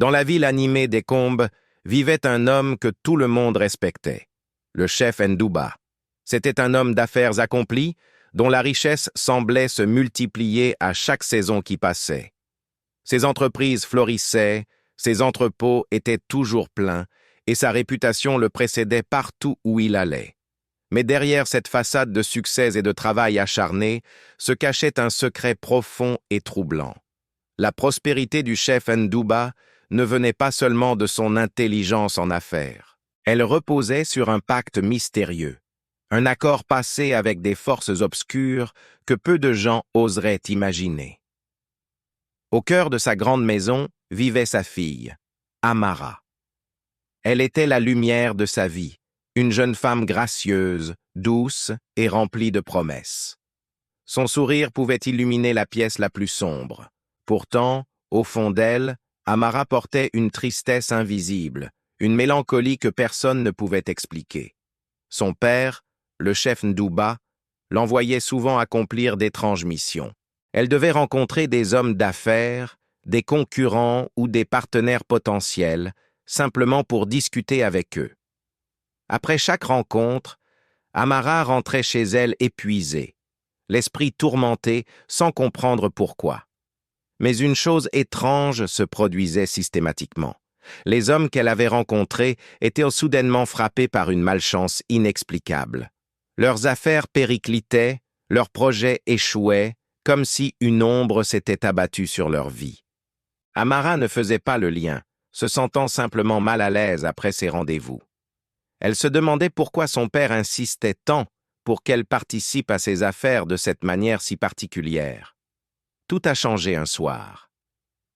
Dans la ville animée d'Ekombe vivait un homme que tout le monde respectait, le chef Ndouba. C'était un homme d'affaires accompli, dont la richesse semblait se multiplier à chaque saison qui passait. Ses entreprises florissaient, ses entrepôts étaient toujours pleins, et sa réputation le précédait partout où il allait. Mais derrière cette façade de succès et de travail acharné se cachait un secret profond et troublant. La prospérité du chef Ndouba ne venait pas seulement de son intelligence en affaires. Elle reposait sur un pacte mystérieux, un accord passé avec des forces obscures que peu de gens oseraient imaginer. Au cœur de sa grande maison vivait sa fille, Amara. Elle était la lumière de sa vie, une jeune femme gracieuse, douce et remplie de promesses. Son sourire pouvait illuminer la pièce la plus sombre. Pourtant, au fond d'elle, Amara portait une tristesse invisible, une mélancolie que personne ne pouvait expliquer. Son père, le chef Ndouba, l'envoyait souvent accomplir d'étranges missions. Elle devait rencontrer des hommes d'affaires, des concurrents ou des partenaires potentiels, simplement pour discuter avec eux. Après chaque rencontre, Amara rentrait chez elle épuisée, l'esprit tourmenté sans comprendre pourquoi. Mais une chose étrange se produisait systématiquement. Les hommes qu'elle avait rencontrés étaient soudainement frappés par une malchance inexplicable. Leurs affaires périclitaient, leurs projets échouaient, comme si une ombre s'était abattue sur leur vie. Amara ne faisait pas le lien, se sentant simplement mal à l'aise après ces rendez-vous. Elle se demandait pourquoi son père insistait tant pour qu'elle participe à ses affaires de cette manière si particulière. Tout a changé un soir.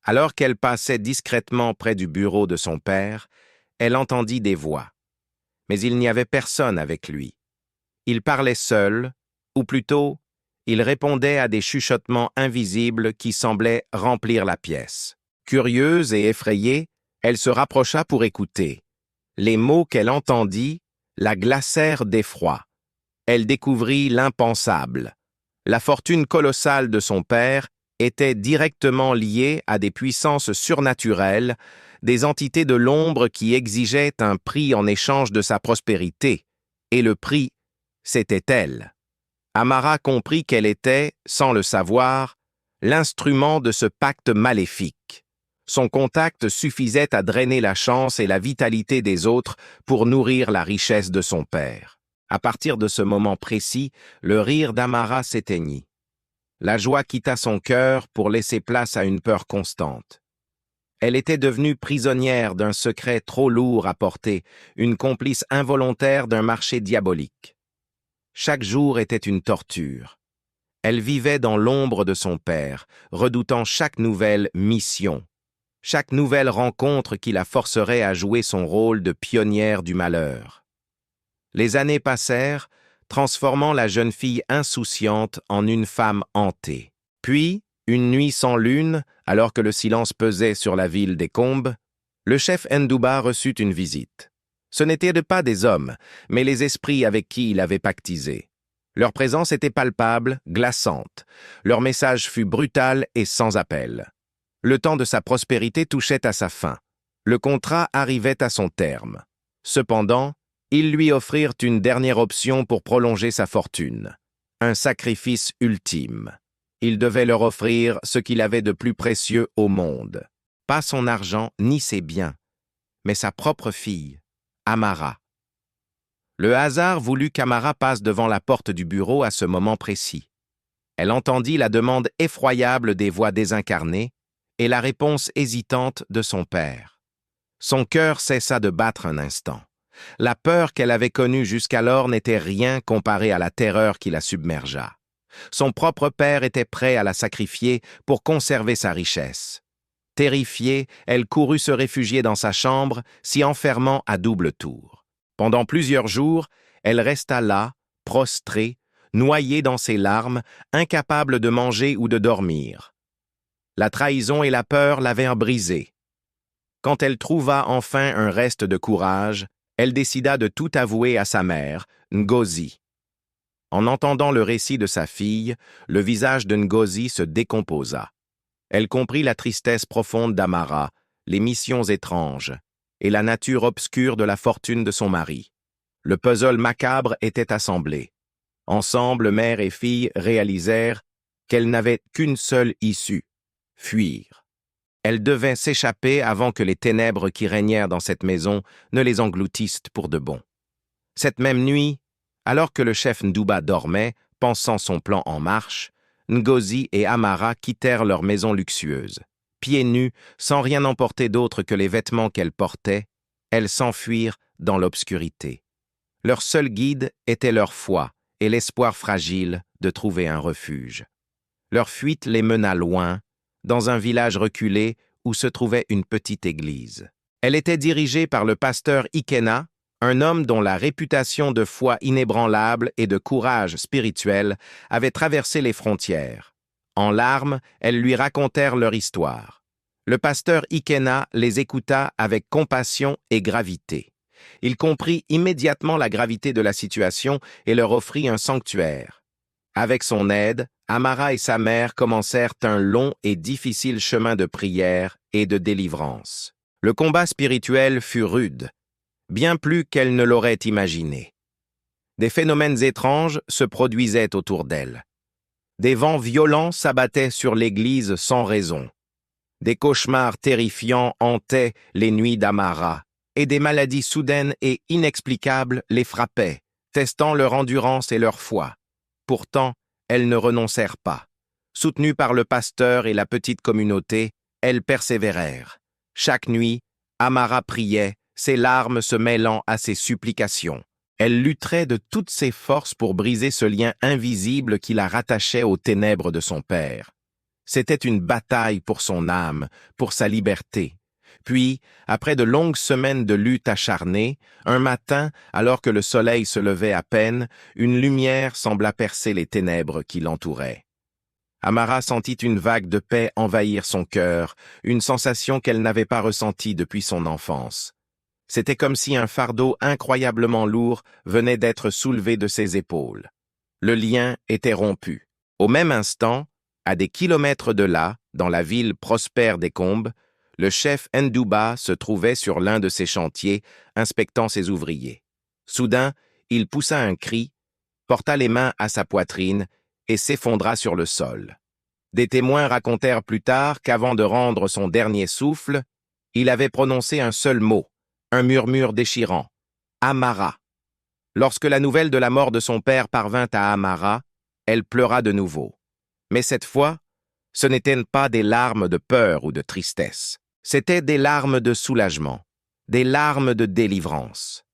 Alors qu'elle passait discrètement près du bureau de son père, elle entendit des voix. Mais il n'y avait personne avec lui. Il parlait seul, ou plutôt, il répondait à des chuchotements invisibles qui semblaient remplir la pièce. Curieuse et effrayée, elle se rapprocha pour écouter. Les mots qu'elle entendit la glacèrent d'effroi. Elle découvrit l'impensable. La fortune colossale de son père était directement liée à des puissances surnaturelles, des entités de l'ombre qui exigeaient un prix en échange de sa prospérité. Et le prix, c'était elle. Amara comprit qu'elle était, sans le savoir, l'instrument de ce pacte maléfique. Son contact suffisait à drainer la chance et la vitalité des autres pour nourrir la richesse de son père. À partir de ce moment précis, le rire d'Amara s'éteignit. La joie quitta son cœur pour laisser place à une peur constante. Elle était devenue prisonnière d'un secret trop lourd à porter, une complice involontaire d'un marché diabolique. Chaque jour était une torture. Elle vivait dans l'ombre de son père, redoutant chaque nouvelle mission, chaque nouvelle rencontre qui la forcerait à jouer son rôle de pionnière du malheur. Les années passèrent, transformant la jeune fille insouciante en une femme hantée. Puis, une nuit sans lune, alors que le silence pesait sur la ville d'Ekombe, le chef Ndouba reçut une visite. Ce n'étaient pas des hommes, mais les esprits avec qui il avait pactisé. Leur présence était palpable, glaçante. Leur message fut brutal et sans appel. Le temps de sa prospérité touchait à sa fin. Le contrat arrivait à son terme. Cependant, ils lui offrirent une dernière option pour prolonger sa fortune. Un sacrifice ultime. Il devait leur offrir ce qu'il avait de plus précieux au monde. Pas son argent ni ses biens, mais sa propre fille, Amara. Le hasard voulut qu'Amara passe devant la porte du bureau à ce moment précis. Elle entendit la demande effroyable des voix désincarnées et la réponse hésitante de son père. Son cœur cessa de battre un instant. La peur qu'elle avait connue jusqu'alors n'était rien comparée à la terreur qui la submergea. Son propre père était prêt à la sacrifier pour conserver sa richesse. Terrifiée, elle courut se réfugier dans sa chambre, s'y enfermant à double tour. Pendant plusieurs jours, elle resta là, prostrée, noyée dans ses larmes, incapable de manger ou de dormir. La trahison et la peur l'avaient brisée. Quand elle trouva enfin un reste de courage, elle décida de tout avouer à sa mère, Ngozi. En entendant le récit de sa fille, le visage de Ngozi se décomposa. Elle comprit la tristesse profonde d'Amara, les missions étranges et la nature obscure de la fortune de son mari. Le puzzle macabre était assemblé. Ensemble, mère et fille réalisèrent qu'elles n'avaient qu'une seule issue, fuir. Elles devaient s'échapper avant que les ténèbres qui régnèrent dans cette maison ne les engloutissent pour de bon. Cette même nuit, alors que le chef Ndouba dormait, pensant son plan en marche, Ngozi et Amara quittèrent leur maison luxueuse. Pieds nus, sans rien emporter d'autre que les vêtements qu'elles portaient, elles s'enfuirent dans l'obscurité. Leur seul guide était leur foi et l'espoir fragile de trouver un refuge. Leur fuite les mena loin, dans un village reculé où se trouvait une petite église. Elle était dirigée par le pasteur Ikena, un homme dont la réputation de foi inébranlable et de courage spirituel avait traversé les frontières. En larmes, elles lui racontèrent leur histoire. Le pasteur Ikena les écouta avec compassion et gravité. Il comprit immédiatement la gravité de la situation et leur offrit un sanctuaire. Avec son aide, Amara et sa mère commencèrent un long et difficile chemin de prière et de délivrance. Le combat spirituel fut rude, bien plus qu'elle ne l'aurait imaginé. Des phénomènes étranges se produisaient autour d'elle. Des vents violents s'abattaient sur l'église sans raison. Des cauchemars terrifiants hantaient les nuits d'Amara, et des maladies soudaines et inexplicables les frappaient, testant leur endurance et leur foi. Pourtant, elles ne renoncèrent pas. Soutenues par le pasteur et la petite communauté, elles persévérèrent. Chaque nuit, Amara priait, ses larmes se mêlant à ses supplications. Elle lutterait de toutes ses forces pour briser ce lien invisible qui la rattachait aux ténèbres de son père. C'était une bataille pour son âme, pour sa liberté. Puis, après de longues semaines de lutte acharnée, un matin, alors que le soleil se levait à peine, une lumière sembla percer les ténèbres qui l'entouraient. Amara sentit une vague de paix envahir son cœur, une sensation qu'elle n'avait pas ressentie depuis son enfance. C'était comme si un fardeau incroyablement lourd venait d'être soulevé de ses épaules. Le lien était rompu. Au même instant, à des kilomètres de là, dans la ville prospère des Combes, le chef Ndouba se trouvait sur l'un de ses chantiers, inspectant ses ouvriers. Soudain, il poussa un cri, porta les mains à sa poitrine et s'effondra sur le sol. Des témoins racontèrent plus tard qu'avant de rendre son dernier souffle, il avait prononcé un seul mot, un murmure déchirant, « Amara ». Lorsque la nouvelle de la mort de son père parvint à Amara, elle pleura de nouveau. Mais cette fois, ce n'étaient pas des larmes de peur ou de tristesse. C'étaient des larmes de soulagement, des larmes de délivrance.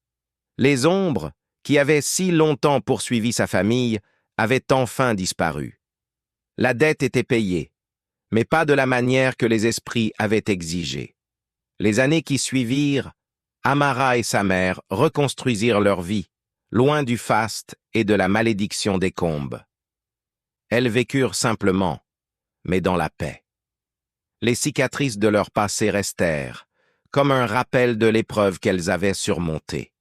Les ombres, qui avaient si longtemps poursuivi sa famille, avaient enfin disparu. La dette était payée, mais pas de la manière que les esprits avaient exigé. Les années qui suivirent, Amara et sa mère reconstruisirent leur vie, loin du faste et de la malédiction des Combes. Elles vécurent simplement, mais dans la paix. Les cicatrices de leur passé restèrent, comme un rappel de l'épreuve qu'elles avaient surmontée.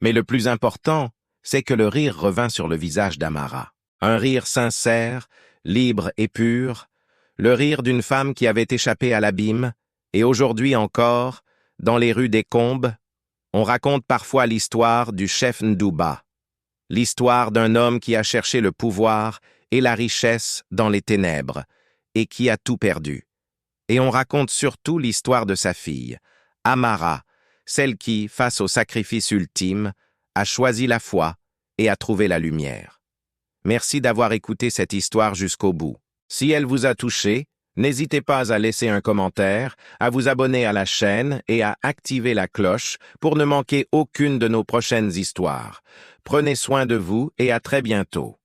Mais le plus important, c'est que le rire revint sur le visage d'Amara. Un rire sincère, libre et pur, le rire d'une femme qui avait échappé à l'abîme, et aujourd'hui encore, dans les rues des Combes, on raconte parfois l'histoire du chef Ndouba, l'histoire d'un homme qui a cherché le pouvoir et la richesse dans les ténèbres, et qui a tout perdu. Et on raconte surtout l'histoire de sa fille, Amara, celle qui, face au sacrifice ultime, a choisi la foi et a trouvé la lumière. Merci d'avoir écouté cette histoire jusqu'au bout. Si elle vous a touché, n'hésitez pas à laisser un commentaire, à vous abonner à la chaîne et à activer la cloche pour ne manquer aucune de nos prochaines histoires. Prenez soin de vous et à très bientôt.